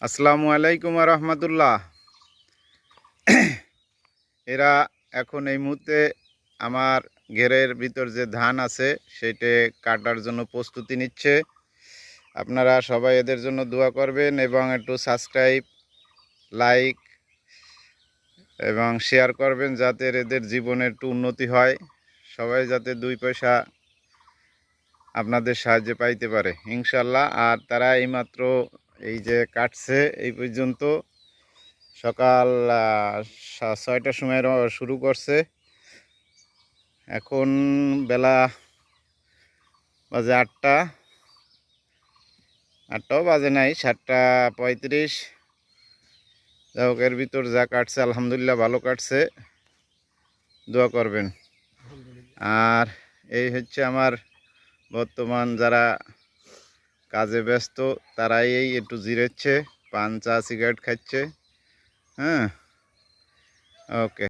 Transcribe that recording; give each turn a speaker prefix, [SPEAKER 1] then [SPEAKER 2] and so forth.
[SPEAKER 1] আসসালামু আলাইকুম রহমতুল্লাহ। এরা এখন এই মুহূর্তে আমার ঘেরের ভিতর যে ধান আছে সেটা কাটার জন্য প্রস্তুতি নিচ্ছে। আপনারা সবাই এদের জন্য দোয়া করবেন এবং একটু সাবস্ক্রাইব, লাইক এবং শেয়ার করবেন যাতে এদের জীবনে একটু উন্নতি হয়, সবাই যাতে দুই পয়সা আপনাদের সাহায্যে পাইতে পারে ইনশাল্লাহ। আর তারা এইমাত্র এই যে কাটছে, এই পর্যন্ত সকাল 6টার সময় শুরু করছে। এখন বেলা বাজে 8টাও বাজে নাই, 7:35। যাই হোক, এর ভিতর যা কাটছে আলহামদুলিল্লাহ ভালো কাটছে, দোয়া করবেন। আর এই হচ্ছে আমার বর্তমান যারা কাজে ব্যস্ত, তারাই এই একটু জিরেচ্ছে, পান চা সিগারেট খাচ্ছে। হ্যাঁ, ওকে।